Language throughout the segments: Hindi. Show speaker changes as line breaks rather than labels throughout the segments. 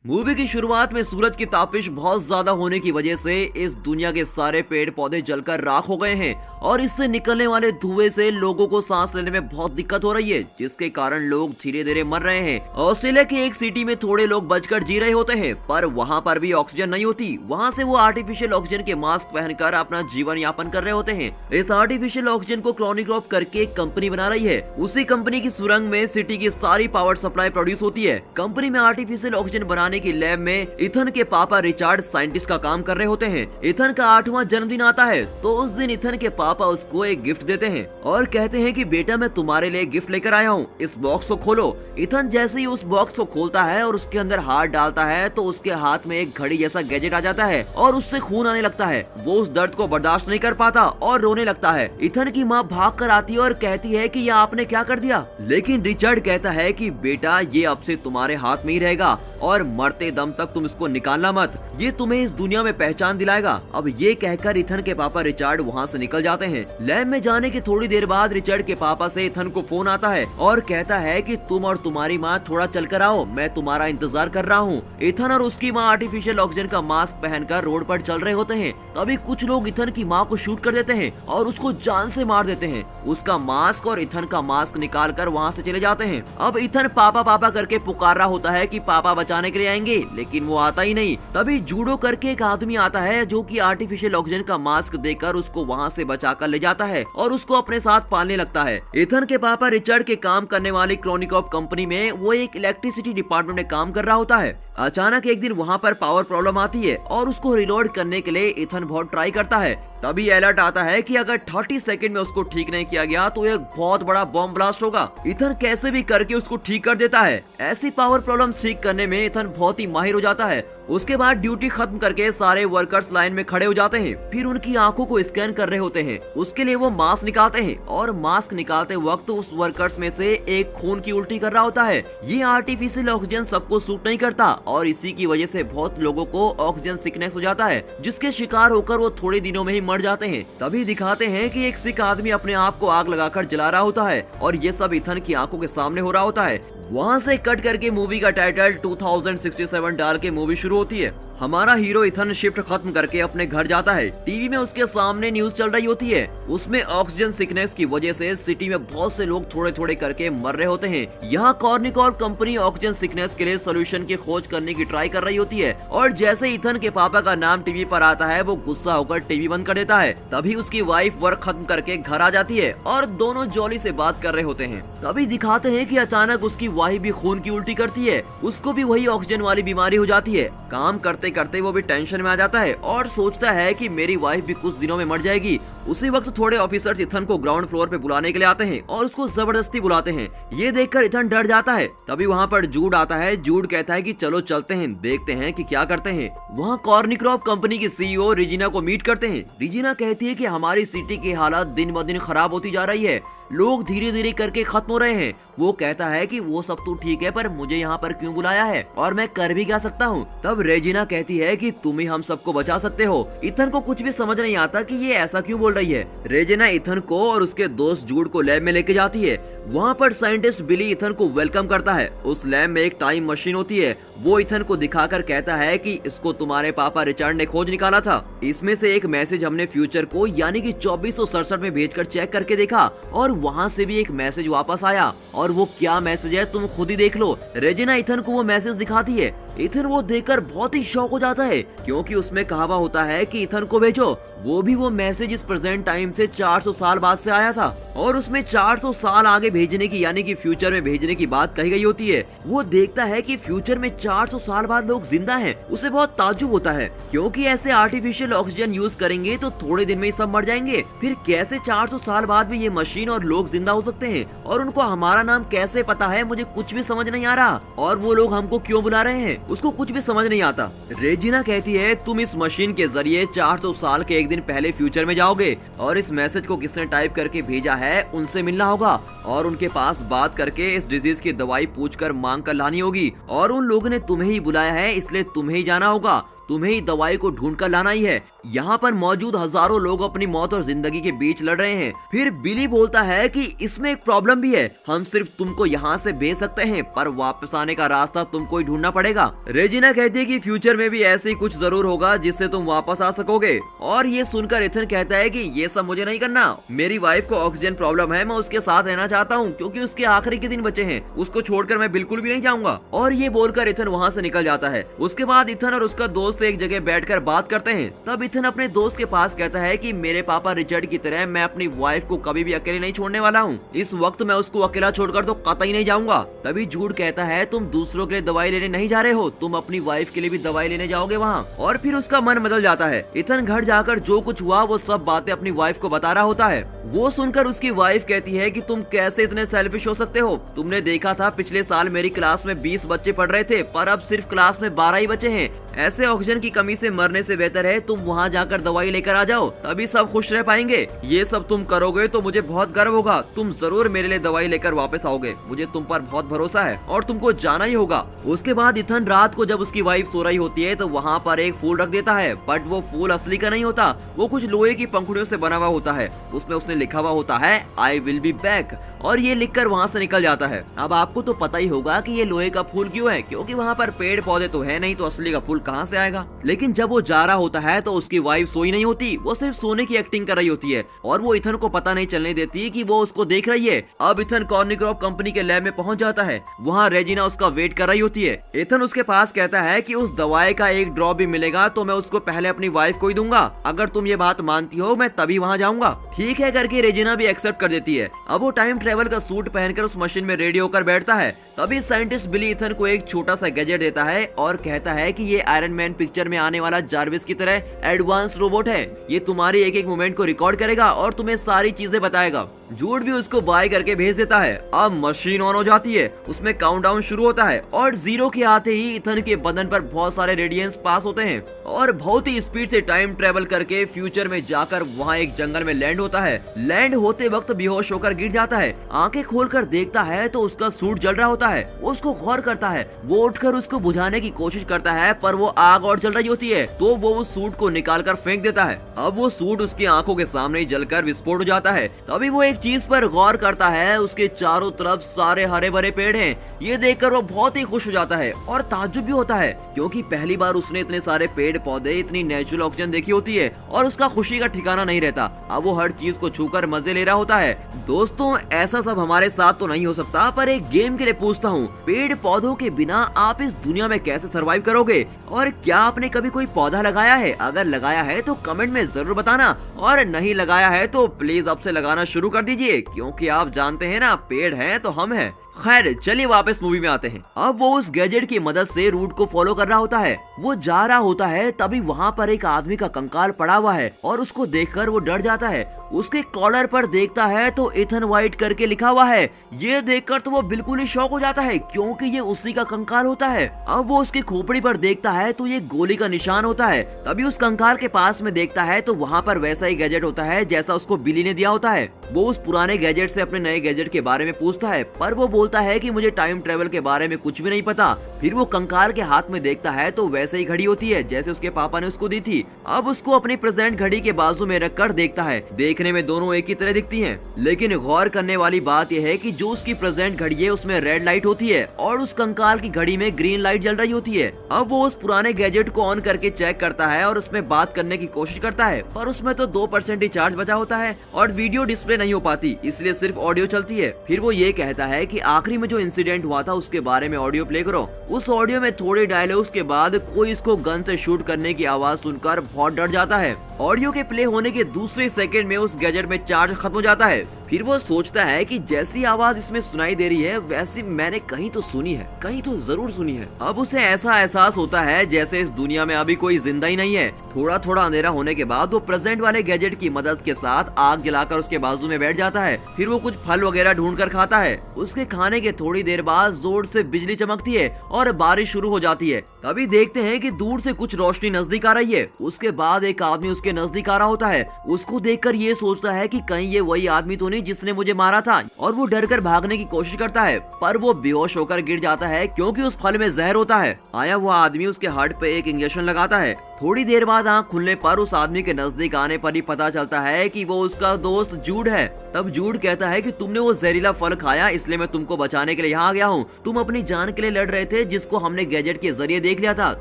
मूवी की शुरुआत में सूरज की तापिश बहुत ज्यादा होने की वजह से इस दुनिया के सारे पेड़ पौधे जलकर राख हो गए हैं और इससे निकलने वाले धुएं से लोगों को सांस लेने में बहुत दिक्कत हो रही है, जिसके कारण लोग धीरे धीरे मर रहे हैं। ऑस्ट्रेलिया की एक सिटी में थोड़े लोग बचकर जी रहे होते हैं, पर वहाँ पर भी ऑक्सीजन नहीं होती। वहाँ से वो आर्टिफिशियल ऑक्सीजन के मास्क पहनकर अपना जीवन यापन कर रहे होते हैं। इस आर्टिफिशियल ऑक्सीजन को क्रोनिक्रॉप करके एक कंपनी बना रही है। उसी कंपनी की सुरंग में सिटी की सारी पावर सप्लाई प्रोड्यूस होती है। कंपनी में आर्टिफिशियल ऑक्सीजन बनाने की लैब में इथन के पापा रिचार्ड साइंटिस्ट का काम कर रहे होते हैं। इथन का 8वां जन्मदिन आता है तो उस दिन इथन के पापा उसको एक गिफ्ट देते हैं और कहते हैं कि बेटा मैं तुम्हारे लिए गिफ्ट लेकर आया हूँ, इस बॉक्स को खोलो। इथन जैसे ही उस बॉक्स को खोलता है और उसके अंदर हाथ डालता है तो उसके हाथ में एक घड़ी जैसा गैजेट आ जाता है और उससे खून आने लगता है। वो उस दर्द को बर्दाश्त नहीं कर पाता और रोने लगता है। इथन की माँ भाग कर आती है और कहती है कि यह आपने क्या कर दिया, लेकिन रिचर्ड कहता है कि बेटा ये अब से तुम्हारे हाथ में ही रहेगा और मरते दम तक तुम इसको निकालना मत, ये तुम्हें इस दुनिया में पहचान दिलाएगा। अब ये कहकर इथन के पापा रिचर्ड वहाँ से निकल जाते हैं। लैब में जाने की थोड़ी देर बाद रिचर्ड के पापा से इथन को फोन आता है और कहता है कि तुम और तुम्हारी माँ थोड़ा चल कर आओ, मैं तुम्हारा इंतजार कर रहा हूँ। इथन और उसकी माँ आर्टिफिशियल ऑक्सीजन का मास्क पहनकर रोड पर चल रहे होते हैं। तभी कुछ लोग इथन की माँ को शूट कर देते हैं और उसको जान से मार देते हैं। उसका मास्क और इथन का मास्क निकाल कर वहाँ से चले जाते हैं। अब इथन पापा पापा करके पुकार रहा होता है कि पापा बचाने के लिए आएंगे, लेकिन वो आता ही नहीं। तभी जूडो करके एक आदमी आता है जो कि आर्टिफिशियल ऑक्सीजन का मास्क देकर उसको वहाँ से बचाकर ले जाता है और उसको अपने साथ पालने लगता है। इथन के पापा रिचर्ड के काम करने वाली क्रोनिकॉप कंपनी में वो एक इलेक्ट्रिसिटी डिपार्टमेंट में काम कर रहा होता है। अचानक एक दिन वहाँ पर पावर प्रॉब्लम आती है और उसको रिलोड करने के लिए इथन बहुत ट्राई करता है। तभी अलर्ट आता है कि अगर 30 सेकंड में उसको ठीक नहीं किया गया तो एक बहुत बड़ा बॉम्ब ब्लास्ट होगा। इथन कैसे भी करके उसको ठीक कर देता है। ऐसी पावर प्रॉब्लम ठीक करने में इथन बहुत ही माहिर हो जाता है। उसके बाद ड्यूटी खत्म करके सारे वर्कर्स लाइन में खड़े हो जाते हैं। फिर उनकी आंखों को स्कैन कर रहे होते हैं। उसके लिए वो मास्क निकालते हैं और मास्क निकालते वक्त उस वर्कर्स में से एक खून की उल्टी कर रहा होता है। ये आर्टिफिशियल ऑक्सीजन सबको सूट नहीं करता और इसी की वजह से बहुत लोगों को ऑक्सीजन सिकनेस हो जाता है, जिसके शिकार होकर वो थोड़े दिनों में ही मर जाते हैं। तभी दिखाते हैं कि एक सिख आदमी अपने आप को आग लगाकर जला रहा होता है और ये सब इथन की आंखों के सामने हो रहा होता है। वहाँ से कट करके मूवी का टाइटल 2067 डाल के मूवी शुरू होती है। हमारा हीरो इथन शिफ्ट खत्म करके अपने घर जाता है। टीवी में उसके सामने न्यूज चल रही होती है। उसमें ऑक्सीजन सिकनेस की वजह से सिटी में बहुत से लोग थोड़े थोड़े करके मर रहे होते हैं। यहाँ कॉर्निकॉर्प कंपनी ऑक्सीजन सिकनेस के लिए सोल्यूशन की खोज करने की ट्राई कर रही होती है और जैसे इथन के पापा का नाम टीवी पर आता है वो गुस्सा होकर टीवी बंद कर देता है। तभी उसकी वाइफ वर्क खत्म करके घर आ जाती है और दोनों जॉली से बात कर रहे होते हैं। तभी दिखाते हैं कि अचानक उसकी वाइफ भी खून की उल्टी करती है। उसको भी वही ऑक्सीजन वाली बीमारी हो जाती है। काम करते करते वो भी टेंशन में आ जाता है और सोचता है कि मेरी वाइफ भी कुछ दिनों में मर जाएगी। उसी वक्त थोड़े ऑफिसर्स इथन को ग्राउंड फ्लोर पे बुलाने के लिए आते हैं और उसको जबरदस्ती बुलाते हैं। ये देखकर इथन डर जाता है। तभी वहाँ पर जूड आता है। जूड कहता है कि चलो चलते हैं, देखते हैं कि क्या करते हैं। वहाँ कॉर्निक्रॉप कंपनी की सीईओ रिजिना को मीट करते हैं। रिजिना कहती है कि हमारी सिटी की हालत दिन ब दिन खराब होती जा रही है, लोग धीरे धीरे करके खत्म हो रहे हैं। वो कहता है कि वो सब तो ठीक है, पर मुझे यहाँ पर क्यों बुलाया है और मैं कर भी क्या सकता हूँ। तब रेजिना कहती है कि तुम ही हम सबको बचा सकते हो। इथन को कुछ भी समझ नहीं आता कि ये ऐसा क्यों बोल रही है। रेजिना इथन को और उसके दोस्त जूड को लैब में लेके जाती है। वहाँ पर साइंटिस्ट बिली इथन को वेलकम करता है। उस लैब में एक टाइम मशीन होती है। वो इथन को दिखाकर कहता है कि इसको तुम्हारे पापा रिचर्ड ने खोज निकाला था। इसमें से एक मैसेज हमने फ्यूचर को यानी कि 2467 में भेजकर चेक करके देखा और वहाँ से भी एक मैसेज वापस आया और वो क्या मैसेज है तुम खुद ही देख लो। रेजिना इथन को वो मैसेज दिखाती है। इथन वो देखकर बहुत ही शॉक हो जाता है क्योंकि उसमें कहा हुआ होता है कि इथन को भेजो। वो भी वो मैसेज इस प्रेजेंट टाइम से 400 साल बाद से आया था और उसमें 400 साल आगे भेजने की यानी कि फ्यूचर में भेजने की बात कही गई होती है। वो देखता है कि फ्यूचर में 400 साल बाद लोग जिंदा हैं। उसे बहुत ताज्जुब होता है क्योंकि ऐसे आर्टिफिशियल ऑक्सीजन यूज करेंगे तो थोड़े दिन में ही सब मर जाएंगे। फिर कैसे 400 साल बाद भी ये मशीन और लोग जिंदा हो सकते हैं और उनको हमारा नाम कैसे पता है, मुझे कुछ भी समझ नहीं आ रहा। और वो लोग हमको क्यों बुला रहे हैं, उसको कुछ भी समझ नहीं आता। रेजिना कहती है तुम इस मशीन के जरिए 400 साल के एक दिन पहले फ्यूचर में जाओगे और इस मैसेज को किसने टाइप करके भेजा है उनसे मिलना होगा और उनके पास बात करके इस डिजीज की दवाई पूछकर मांग कर लानी होगी और उन लोगों ने तुम्हें ही बुलाया है इसलिए तुम्हें ही जाना होगा। तुम्हें ही दवाई को ढूंढ कर लाना ही है। यहाँ पर मौजूद हजारों लोग अपनी मौत और जिंदगी के बीच लड़ रहे हैं। फिर बिली बोलता है कि इसमें एक प्रॉब्लम भी है, हम सिर्फ तुमको यहाँ से भेज सकते हैं पर वापस आने का रास्ता तुमको ही ढूंढना पड़ेगा। रेजिना कहती है कि फ्यूचर में भी ऐसे ही कुछ जरूर होगा जिससे तुम वापस आ सकोगे। और ये सुनकर इथन कहता है कि ये सब मुझे नहीं करना, मेरी वाइफ को ऑक्सीजन प्रॉब्लम है, मैं उसके साथ रहना चाहता हूँ क्योंकि उसके आखिरी के दिन बचे हैं, उसको छोड़कर मैं बिल्कुल भी नहीं जाऊंगा। और ये बोलकर इथन वहाँ से निकल जाता है। उसके बाद इथन और उसका दोस्त एक जगह बैठकर बात करते हैं। तब इथन अपने दोस्त के पास कहता है कि मेरे पापा रिचर्ड की तरह मैं अपनी वाइफ को कभी भी अकेले नहीं छोड़ने वाला हूँ, इस वक्त मैं उसको अकेला छोड़कर तो कतई नहीं जाऊंगा। तभी जूड कहता है तुम दूसरों के लिए दवाई लेने नहीं जा रहे हो, तुम अपनी वाइफ के लिए भी दवाई लेने जाओगे वहाँ। और फिर उसका मन बदल जाता है। इथन घर जाकर जो कुछ हुआ वो सब बातें अपनी वाइफ को बता रहा होता है। वो सुनकर उसकी वाइफ कहती है कि तुम कैसे इतने सेल्फिश हो सकते हो, तुमने देखा था पिछले साल मेरी क्लास में 20 बच्चे पढ़ रहे थे पर अब सिर्फ क्लास में 12 ही बचे हैं, ऐसे ऑक्सीजन की कमी से मरने से बेहतर है तुम वहाँ जाकर दवाई लेकर आ जाओ, तभी सब खुश रह पाएंगे। ये सब तुम करोगे तो मुझे बहुत गर्व होगा, तुम जरूर मेरे लिए दवाई लेकर वापस आओगे, मुझे तुम पर बहुत भरोसा है और तुमको जाना ही होगा। उसके बाद इथन रात को जब उसकी वाइफ सो रही होती है तो वहाँ पर एक फूल रख देता है, बट वो फूल असली का नहीं होता, वो कुछ लोहे की पंखुड़ियों से बना हुआ होता है। उसमें उसने लिखा हुआ होता है आई विल बी बैक, और ये लिखकर वहाँ से निकल जाता है। अब आपको तो पता ही होगा कि ये लोहे का फूल क्यों है, क्योंकि वहाँ पर पेड़ पौधे तो है नहीं, तो असली का फूल कहाँ से आएगा। लेकिन जब वो जा रहा होता है तो उसकी वाइफ सोई नहीं होती, वो सिर्फ सोने की एक्टिंग कर रही होती है और वो इथन को पता नहीं चलने देती कि वो उसको देख रही है। अब इथन कॉर्निक्रॉप कंपनी के लैब में पहुंच जाता है, वहाँ रेजिना उसका वेट कर रही होती है। इथन उसके पास कहता है कि उस दवाई का एक ड्रॉप भी मिलेगा तो मैं उसको पहले अपनी वाइफ को ही दूंगा, अगर तुम ये बात मानती हो मैं तभी वहाँ जाऊंगा। ठीक है करके रेजिना भी एक्सेप्ट कर देती है। अब वो टाइम ट्रेवल का सूट पहनकर उस मशीन में रेडी होकर बैठता है। तभी साइंटिस्ट बिली इथन को एक छोटा सा गैजेट देता है और कहता है कि ये आयरन मैन पिक्चर में आने वाला जार्विस की तरह एडवांस रोबोट है, ये तुम्हारी एक एक मूवमेंट को रिकॉर्ड करेगा और तुम्हें सारी चीजें बताएगा। जूड भी उसको बाय करके भेज देता है। अब मशीन ऑन हो जाती है, उसमें काउंटडाउन शुरू होता है और 0 के आते ही इथन के बदन पर बहुत सारे रेडियंस पास होते हैं और बहुत ही स्पीड से टाइम ट्रेवल करके फ्यूचर में जाकर वहाँ एक जंगल में लैंड होता है। लैंड होते वक्त बेहोश होकर गिर जाता है, आंखें खोलकर देखता है तो उसका सूट जल रहा होता है। वो उसको गौर करता है, वो उठकर उसको बुझाने की कोशिश करता है पर वो आग और जल रही होती है, तो वो उस सूट को निकाल कर फेंक देता है। अब वो सूट उसकी आंखों के सामने ही जलकर विस्फोट हो जाता है। तभी वो एक चीज पर गौर करता है, उसके चारों तरफ सारे हरे भरे पेड़ हैं। ये देखकर वो बहुत ही खुश हो जाता है और ताज्जुब भी होता है क्योंकि पहली बार उसने इतने सारे पेड़ पौधे, इतनी नेचुरल ऑक्सीजन देखी होती है और उसका खुशी का ठिकाना नहीं रहता। अब वो हर चीज को छूकर मजे ले रहा होता है। दोस्तों ऐसा सब हमारे साथ तो नहीं हो सकता, पर एक गेम के लिए पूछता हूँ, पेड़ पौधों के बिना आप इस दुनिया में कैसे सरवाइव करोगे? और क्या आपने कभी कोई पौधा लगाया है? अगर लगाया है तो कमेंट में जरूर बताना, और नहीं लगाया है तो प्लीज अब से लगाना शुरू कर दीजिए, क्योंकि आप जानते हैं ना, पेड़ हैं तो हम हैं। खैर चलिए वापस मूवी में आते हैं। अब वो उस गैजेट की मदद से रूट को फॉलो कर रहा होता है। वो जा रहा होता है तभी वहाँ पर एक आदमी का कंकाल पड़ा हुआ है और उसको देखकर वो डर जाता है। उसके कॉलर पर देखता है तो इथन वाइट करके लिखा हुआ है। ये देखकर तो वो बिल्कुल ही शॉक हो जाता है क्योंकि ये उसी का कंकाल होता है। अब वो उसकी खोपड़ी पर देखता है तो ये गोली का निशान होता है। तभी उस कंकाल के पास में देखता है तो वहाँ पर वैसा ही गैजेट होता है जैसा उसको बिली ने दिया होता है। वो उस पुराने गैजेट से अपने नए गैजेट के बारे में पूछता है, पर वो बोलता है कि मुझे टाइम ट्रेवल के बारे में कुछ भी नहीं पता। फिर वो कंकाल के हाथ में देखता है तो वैसे ही घड़ी होती है जैसे उसके पापा ने उसको दी थी। अब उसको अपनी प्रेजेंट घड़ी के बाजू में रखकर देखता है। देखने में दोनों एक ही तरह दिखती हैं, लेकिन गौर करने वाली बात यह है कि जो उसकी प्रेजेंट घड़ी है उसमें रेड लाइट होती है और उस कंकाल की घड़ी में ग्रीन लाइट जल रही होती है। अब वो उस पुराने गैजेट को ऑन करके चेक करता है और उसमें बात करने की कोशिश करता है, पर उसमें तो 2% ही चार्ज बचा होता है और वीडियो डिस्प्ले नहीं हो पाती, इसलिए सिर्फ ऑडियो चलती है। फिर वो ये कहता है कि आखिरी में जो इंसिडेंट हुआ था उसके बारे में ऑडियो प्ले करो। उस ऑडियो में थोड़े डायलॉग्स के बाद कोई इसको गन से शूट करने की आवाज सुनकर बहुत डर जाता है। ऑडियो के प्ले होने के दूसरे सेकंड में उस गैजेट में चार्ज खत्म हो जाता है। फिर वो सोचता है कि जैसी आवाज इसमें सुनाई दे रही है वैसी मैंने कहीं तो सुनी है, कहीं तो जरूर सुनी है। अब उसे ऐसा एहसास होता है जैसे इस दुनिया में अभी कोई जिंदा ही नहीं है। थोड़ा थोड़ा अंधेरा होने के बाद वो प्रेजेंट वाले गैजेट की मदद के साथ आग जलाकर उसके बाजू में बैठ जाता है। फिर वो कुछ फल वगैरह ढूंढ कर खाता है। उसके खाने के थोड़ी देर बाद जोर से बिजली चमकती है और बारिश शुरू हो जाती है। तभी देखते हैं कि दूर से कुछ रोशनी नजदीक आ रही है। उसके बाद एक आदमी उसके नजदीक आ रहा होता है। उसको देखकर ये सोचता है कि कहीं ये वही आदमी तो नहीं जिसने मुझे मारा था, और वो डरकर भागने की कोशिश करता है, पर वो बेहोश होकर गिर जाता है क्योंकि उस फल में जहर होता है। आया हुआ आदमी उसके हार्ट पे एक इंजेक्शन लगाता है थोड़ी देर बाद आंख खुलने पर उस आदमी के नजदीक आने पर ही पता चलता है कि वो उसका दोस्त जूड है। तब जूड कहता है कि तुमने वो जहरीला फल खाया, इसलिए मैं तुमको बचाने के लिए यहाँ आ गया हूँ। तुम अपनी जान के लिए लड़ रहे थे, जिसको हमने गैजेट के जरिए देख लिया था।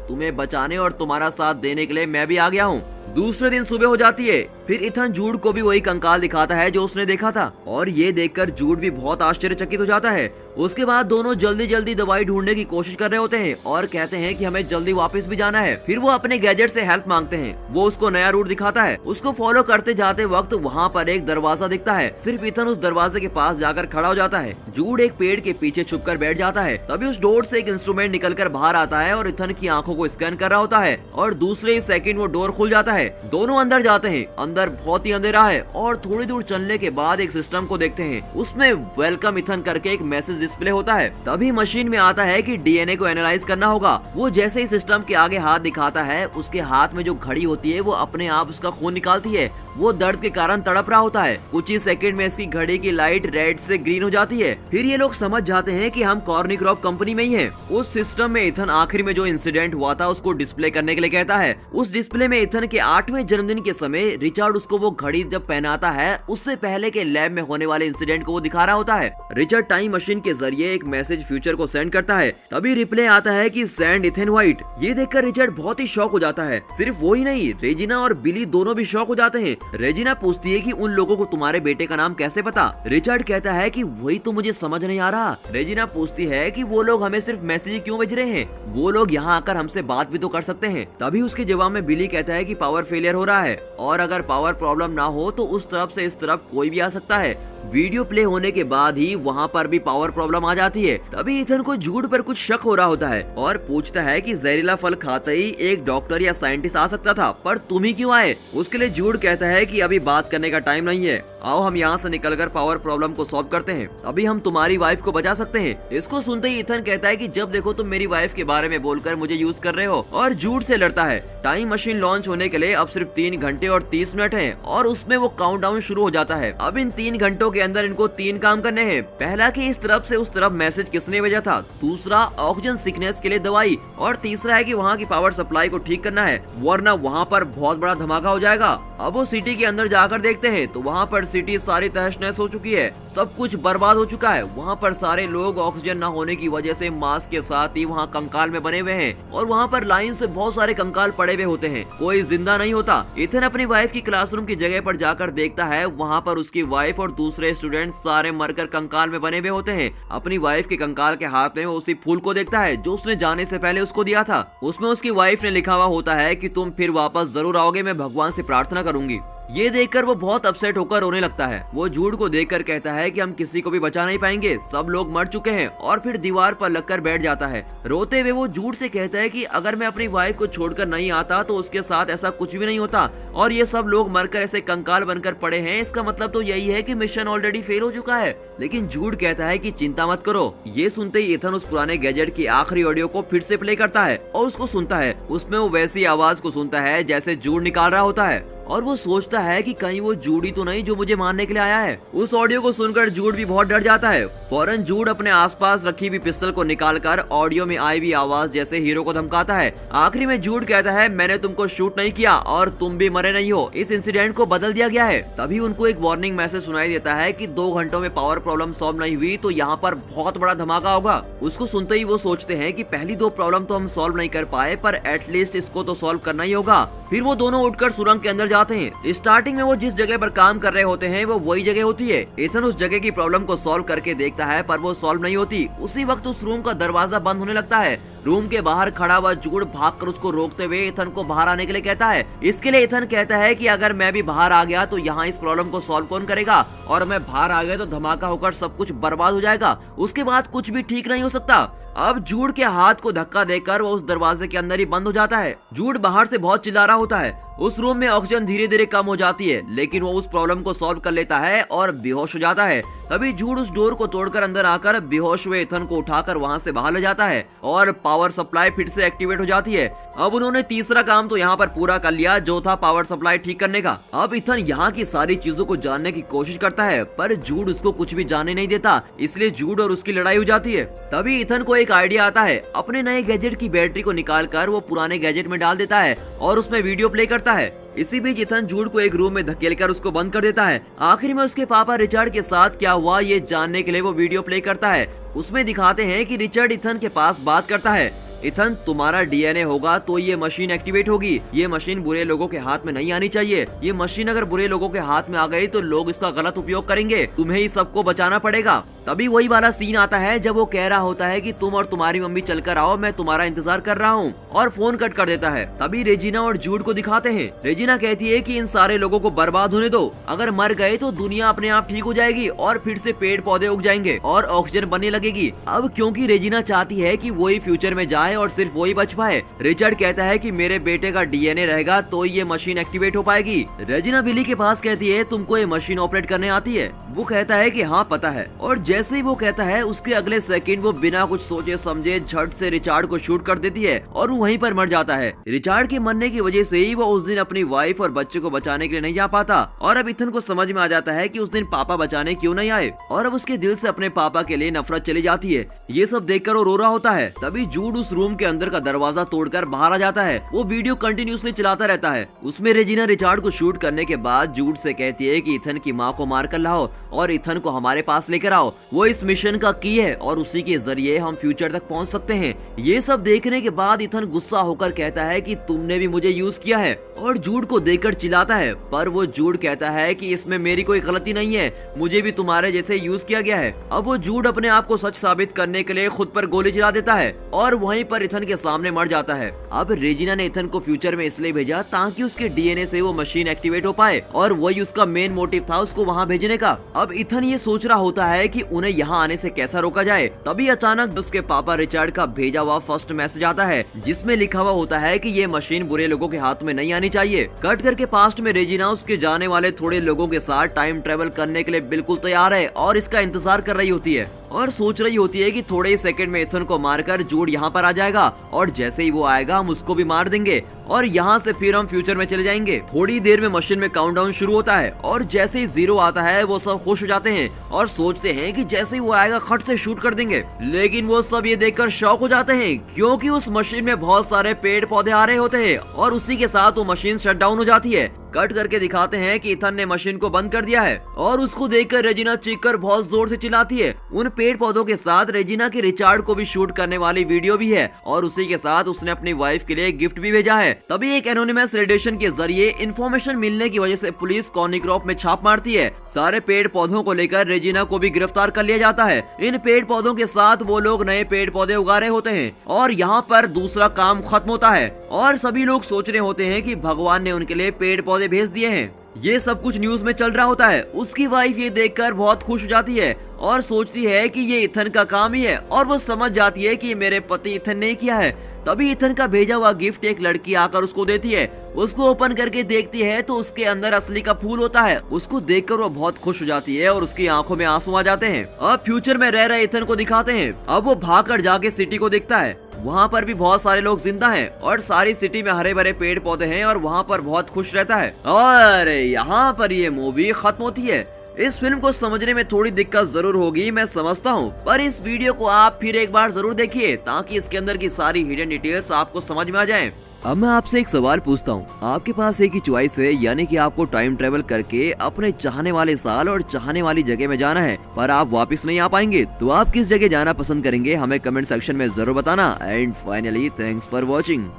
तुम्हें बचाने और तुम्हारा साथ देने के लिए मैं भी आ गया हूँ। दूसरे दिन सुबह हो जाती है। फिर इथन जूड को भी वही कंकाल दिखाता है जो उसने देखा था, और ये देखकर जूड भी बहुत आश्चर्यचकित हो जाता है। उसके बाद दोनों जल्दी जल्दी दवाई ढूंढने की कोशिश कर रहे होते हैं और कहते हैं कि हमें जल्दी वापस भी जाना है। फिर वो अपने गैजेट से हेल्प मांगते हैं। वो उसको नया रूट दिखाता है। उसको फॉलो करते जाते वक्त वहाँ पर एक दरवाजा दिखता है। सिर्फ इथन उस दरवाजे के पास जाकर खड़ा हो जाता है। जूड एक पेड़ के पीछे छुपकर बैठ जाता है। तभी उस डोर से एक इंस्ट्रूमेंट निकलकर बाहर आता है और इथन की आंखों को स्कैन कर रहा होता है, और दूसरे ही सेकंड वो डोर खुल जाता है। दोनों अंदर जाते हैं। अंदर बहुत ही अंधेरा है और थोड़ी दूर चलने के बाद एक सिस्टम को देखते हैं। उसमें वेलकम इथन करके एक मैसेज डिस्प्ले होता है। तभी मशीन में आता है कि डीएनए को एनालाइज करना होगा। वो जैसे ही सिस्टम के आगे हाथ दिखाता है, उसके हाथ में जो घड़ी होती है वो अपने आप उसका खून निकालती है। वो दर्द के कारण तड़प रहा होता है। कुछ ही सेकंड में इसकी घड़ी की लाइट रेड से ग्रीन हो जाती है। फिर ये लोग समझ जाते हैं कि हम कॉर्निक्रॉप कंपनी में ही हैं। उस सिस्टम में इथन आखिर में जो इंसिडेंट हुआ था उसको डिस्प्ले करने के लिए कहता है। उस डिस्प्ले में इथन के 8वें जन्मदिन के समय रिचर्ड उसको वो घड़ी जब पहनाता है, उससे पहले के लैब में होने वाले इंसिडेंट को वो दिखा रहा होता है। रिचर्ड टाइम मशीन के जरिए एक मैसेज फ्यूचर को सेंड करता है। तभी रिप्ले आता है कि सेंड इथन व्हाइट। ये देखकर रिचर्ड बहुत ही शॉक हो जाता है। सिर्फ वो ही नहीं, रेजिना और बिली दोनों भी शॉक हो जाते हैं। रेजिना पूछती है कि उन लोगों को तुम्हारे बेटे का नाम कैसे पता। रिचर्ड कहता है कि वही तो मुझे समझ नहीं आ रहा। रेजिना पूछती है कि वो लोग हमें सिर्फ मैसेज क्यों भेज रहे हैं, वो लोग यहाँ आकर हमसे बात भी तो कर सकते हैं। तभी उसके जवाब में बिली कहता है कि पावर फेलियर हो रहा है, और अगर पावर प्रॉब्लम ना हो तो उस तरफ से इस तरफ कोई भी आ सकता है। वीडियो प्ले होने के बाद ही वहाँ पर भी पावर प्रॉब्लम आ जाती है। तभी इथन को जूड पर कुछ शक हो रहा होता है और पूछता है कि जहरीला फल खाते ही एक डॉक्टर या साइंटिस्ट आ सकता था, पर तुम ही क्यों आए। उसके लिए जूड कहता है कि अभी बात करने का टाइम नहीं है, आओ हम यहाँ से निकलकर पावर प्रॉब्लम को सॉल्व करते हैं, अभी हम तुम्हारी वाइफ को बचा सकते हैं। इसको सुनते ही इथन कहता है कि जब देखो तुम मेरी वाइफ के बारे में बोलकर मुझे यूज कर रहे हो, और जूड से लड़ता है। टाइम मशीन लॉन्च होने के लिए अब सिर्फ 3 घंटे और 30 मिनट है, और उसमें वो काउंटडाउन शुरू हो जाता है। अब इन 3 घंटों के अंदर इनको 3 काम करने हैं। पहला कि इस तरफ से उस तरफ मैसेज किसने भेजा था, दूसरा ऑक्सीजन सिकनेस के लिए दवाई, और तीसरा है कि वहाँ की पावर सप्लाई को ठीक करना है, वरना वहाँ पर बहुत बड़ा धमाका हो जाएगा। अब वो सिटी के अंदर जाकर देखते हैं तो वहाँ पर सिटी सारी तहस नहस हो चुकी है, सब कुछ बर्बाद हो चुका है। वहाँ पर सारे लोग ऑक्सीजन न होने की वजह से मास्क के साथ ही वहाँ कंकाल में बने हुए हैं, और वहाँ पर लाइन से बहुत सारे कंकाल पड़े हुए होते हैं, कोई जिंदा नहीं होता। इथन अपनी वाइफ की क्लासरूम की जगह पर जाकर देखता है, वहाँ पर उसकी वाइफ और दूसरे स्टूडेंट सारे मरकर कंकाल में बने हुए होते हैं। अपनी वाइफ के कंकाल के हाथ में वो उसी फूल को देखता है जो उसने जाने से पहले उसको दिया था। उसमें उसकी वाइफ ने लिखा हुआ होता है कि तुम फिर वापस जरूर आओगे, मैं भगवान से प्रार्थना करूंगी। ये देखकर वो बहुत अपसेट होकर रोने लगता है। वो जूड को देखकर कहता है कि हम किसी को भी बचा नहीं पाएंगे, सब लोग मर चुके हैं, और फिर दीवार पर लगकर बैठ जाता है। रोते हुए वो जूड से कहता है कि अगर मैं अपनी वाइफ को छोड़कर नहीं आता तो उसके साथ ऐसा कुछ भी नहीं होता, और ये सब लोग मरकर ऐसे कंकाल बनकर पड़े हैं, इसका मतलब तो यही है कि मिशन ऑलरेडी फेल हो चुका है। लेकिन जूड कहता है कि चिंता मत करो। ये सुनते ही इथन उस पुराने गैजेट की आखिरी ऑडियो को फिर से प्ले करता है और उसको सुनता है। उसमें वो वैसी आवाज को सुनता है जैसे जूड निकाल रहा होता है, और वो सोचता है कि कहीं वो जूड ही तो नहीं जो मुझे मारने के लिए आया है। उस ऑडियो को सुनकर जूड भी बहुत डर जाता है। फौरन जूड अपने आसपास रखी हुई पिस्टल को निकालकर ऑडियो में आई हुई आवाज जैसे हीरो को धमकाता है। आखिरी में जूड कहता है, मैंने तुमको शूट नहीं किया और तुम भी मरे नहीं हो, इस इंसिडेंट को बदल दिया गया है। तभी उनको एक वार्निंग मैसेज सुनाई देता है कि 2 घंटों में पावर प्रॉब्लम सॉल्व नहीं हुई तो यहाँ पर बहुत बड़ा धमाका होगा। उसको सुनते ही वो सोचते हैं कि पहली 2 प्रॉब्लम तो हम सॉल्व नहीं कर पाए, पर एटलीस्ट इसको तो सॉल्व करना ही होगा। फिर वो दोनों उठकर सुरंग के अंदर जाते हैं। स्टार्टिंग में वो जिस जगह पर काम कर रहे होते हैं वो वही जगह होती है। इथन उस जगह की प्रॉब्लम को सॉल्व करके देखता है, पर वो सॉल्व नहीं होती। उसी वक्त उस रूम का दरवाजा बंद होने लगता है। रूम के बाहर खड़ा हुआ जूड भागकर उसको रोकते हुए इथन को बाहर आने के लिए कहता है। इसके लिए इथन कहता है कि अगर मैं भी बाहर आ गया तो यहाँ इस प्रॉब्लम को सॉल्व कौन करेगा, और मैं बाहर आ गया तो धमाका होकर सब कुछ बर्बाद हो जाएगा, उसके बाद कुछ भी ठीक नहीं हो सकता। अब जूड के हाथ को धक्का देकर वो उस दरवाजे के अंदर ही बंद हो जाता है। जूड बाहर से बहुत चिल्ला रहा होता है। उस रूम में ऑक्सीजन धीरे धीरे कम हो जाती है, लेकिन वो उस प्रॉब्लम को सॉल्व कर लेता है और बेहोश हो जाता है। तभी जूड उस डोर को तोड़कर अंदर आकर बेहोश हुए इथन को उठाकर वहाँ से बाहर ले जाता है और पावर सप्लाई फिर से एक्टिवेट हो जाती है। अब उन्होंने तीसरा काम तो यहाँ पर पूरा कर लिया, जो था पावर सप्लाई ठीक करने का। अब इथन यहाँ की सारी चीजों को जानने की कोशिश करता है, पर जूड उसको कुछ भी जानने नहीं देता, इसलिए जूड और उसकी लड़ाई हो जाती है। तभी इथन को एक आइडिया आता है, अपने नए गैजेट की बैटरी को निकालकर वो पुराने गैजेट में डाल देता है और उसमें वीडियो प्ले करता है। इसी बीच इथन जूड को एक रूम में धकेलकर उसको बंद कर देता है। आखिर में उसके पापा रिचर्ड के साथ क्या हुआ ये जानने के लिए वो वीडियो प्ले करता है। उसमें दिखाते हैं कि रिचर्ड इथन के पास बात करता है, इथन तुम्हारा डीएनए होगा तो ये मशीन एक्टिवेट होगी। ये मशीन बुरे लोगों के हाथ में नहीं आनी चाहिए। ये मशीन अगर बुरे लोगों के हाथ में आ गई तो लोग इसका गलत उपयोग करेंगे, तुम्हें ही सबको बचाना पड़ेगा। तभी वही वाला सीन आता है जब वो कह रहा होता है कि तुम और तुम्हारी मम्मी चलकर आओ, मैं तुम्हारा इंतजार कर रहा हूँ, और फोन कट कर देता है। तभी रेजिना और जूड को दिखाते हैं। रेजिना कहती है कि इन सारे लोगों को बर्बाद होने दो, अगर मर गए तो दुनिया अपने आप ठीक हो जाएगी और फिर से पेड़ पौधे उग जाएंगे और ऑक्सीजन बनने लगेगी। अब क्योंकि रेजिना चाहती है कि वही फ्यूचर में जाए और सिर्फ वही बच पाए, रिचर्ड कहता है कि मेरे बेटे का डीएनए रहेगा तो ये मशीन एक्टिवेट हो पाएगी। रेजिना बिली के पास कहती है तुमको ये मशीन ऑपरेट करने आती है? वो कहता है कि हाँ पता है, और जैसे ही वो कहता है उसके अगले सेकंड वो बिना कुछ सोचे समझे झट से रिचार्ड को शूट कर देती है और वो वहीं पर मर जाता है। रिचार्ड के मरने की वजह से ही वो उस दिन अपनी वाइफ और बच्चे को बचाने के लिए नहीं जा पाता, और अब इथन को समझ में आ जाता है कि उस दिन पापा बचाने क्यों नहीं आए, और अब उसके दिल से अपने पापा के लिए नफरत चली जाती है। ये सब देखकर वो रो रहा होता है। तभी जूड उस रूम के अंदर का दरवाजा तोड़कर बाहर आ जाता है। वो वीडियो कंटिन्यूसली चलाता रहता है। उसमें रेजिना रिचार्ड को शूट करने के बाद जूड से कहती है कि इथन की माँ को मार कर लाओ और इथन को हमारे पास लेकर आओ, वो इस मिशन का की है और उसी के जरिए हम फ्यूचर तक पहुंच सकते हैं। ये सब देखने के बाद इथन गुस्सा होकर कहता है कि तुमने भी मुझे यूज किया है, और जूड को देखकर चिल्लाता है, पर वो जूड कहता है कि इसमें मेरी कोई गलती नहीं है, मुझे भी तुम्हारे जैसे यूज किया गया है। अब वो जूड अपने आप को सच साबित करने के लिए खुद पर गोली चला देता है और वहीं पर इथन के सामने मर जाता है। अब रेजिना ने इथन को फ्यूचर में इसलिए भेजा ताकि उसके डीएनए से वो मशीन एक्टिवेट हो पाए, और वही उसका मेन मोटिव था उसको वहाँ भेजने का। अब इथन ये सोच रहा होता है कि उन्हें यहाँ आने से कैसा रोका जाए। तभी अचानक उसके पापा रिचर्ड का भेजा हुआ फर्स्ट मैसेज आता है, जिसमें लिखा हुआ होता है कि ये मशीन बुरे लोगों के हाथ में नहीं आनी चाहिए। कट करके पास्ट में रेजिना उसके जाने वाले थोड़े लोगों के साथ टाइम ट्रेवल करने के लिए बिल्कुल तैयार है और इसका इंतजार कर रही होती है, और सोच रही होती है कि थोड़े ही सेकंड में इथन को मारकर जूड यहाँ पर आ जाएगा, और जैसे ही वो आएगा हम उसको भी मार देंगे और यहाँ से फिर हम फ्यूचर में चले जाएंगे। थोड़ी देर में मशीन में काउंटडाउन शुरू होता है और जैसे ही 0 आता है वो सब खुश हो जाते हैं और सोचते हैं कि जैसे ही वो आएगा खट से शूट कर देंगे। लेकिन वो सब ये देखकर शॉक हो जाते हैं क्योंकि उस मशीन में बहुत सारे पेड़ पौधे आ रहे होते हैं और उसी के साथ वो मशीन शट डाउन हो जाती है। कट करके दिखाते हैं कि इथन ने मशीन को बंद कर दिया है और उसको देखकर रेजिना चीखकर बहुत जोर से चिल्लाती है। उन पेड़ पौधों के साथ रेजिना के रिचार्ड को भी शूट करने वाली वीडियो भी है और उसी के साथ उसने अपनी वाइफ के लिए गिफ्ट भी भेजा है। तभी एक एनोनिमस रेडिएशन के जरिए इन्फॉर्मेशन मिलने की वजह से पुलिस कॉर्निक्रॉप में छाप मारती है। सारे पेड़ पौधों को लेकर रेजिना को भी गिरफ्तार कर लिया जाता है। इन पेड़ पौधों के साथ वो लोग नए पेड़ पौधे उगा रहे होते हैं और यहाँ पर दूसरा काम खत्म होता है और सभी लोग सोच रहे होते हैं कि भगवान ने उनके लिए पेड़ पौधे भेज दिए हैं। ये सब कुछ न्यूज में चल रहा होता है। उसकी वाइफ ये देखकर बहुत खुश हो जाती है और सोचती है कि ये इथन का काम ही है और वो समझ जाती है कि मेरे पति इथन ने किया है। तभी इथन का भेजा हुआ गिफ्ट एक लड़की आकर उसको देती है। उसको ओपन करके देखती है तो उसके अंदर असली का फूल होता है। उसको देखकर वो बहुत खुश हो जाती है और उसकी आंखों में आंसू आ जाते हैं। अब फ्यूचर में रह रहे इथन को दिखाते हैं। अब वो भागकर जाके सिटी को देखता है। वहाँ पर भी बहुत सारे लोग जिंदा हैं और सारी सिटी में हरे भरे पेड़ पौधे हैं और वहाँ पर बहुत खुश रहता है। और यहाँ पर ये मूवी खत्म होती है। इस फिल्म को समझने में थोड़ी दिक्कत जरूर होगी, मैं समझता हूँ, पर इस वीडियो को आप फिर एक बार जरूर देखिए ताकि इसके अंदर की सारी हिडन डिटेल्स आपको समझ में आ जाए। अब मैं आपसे एक सवाल पूछता हूँ, आपके पास एक ही चॉइस है, यानी कि आपको टाइम ट्रेवल करके अपने चाहने वाले साल और चाहने वाली जगह में जाना है, पर आप वापस नहीं आ पाएंगे, तो आप किस जगह जाना पसंद करेंगे हमें कमेंट सेक्शन में जरूर बताना। And finally thanks for watching.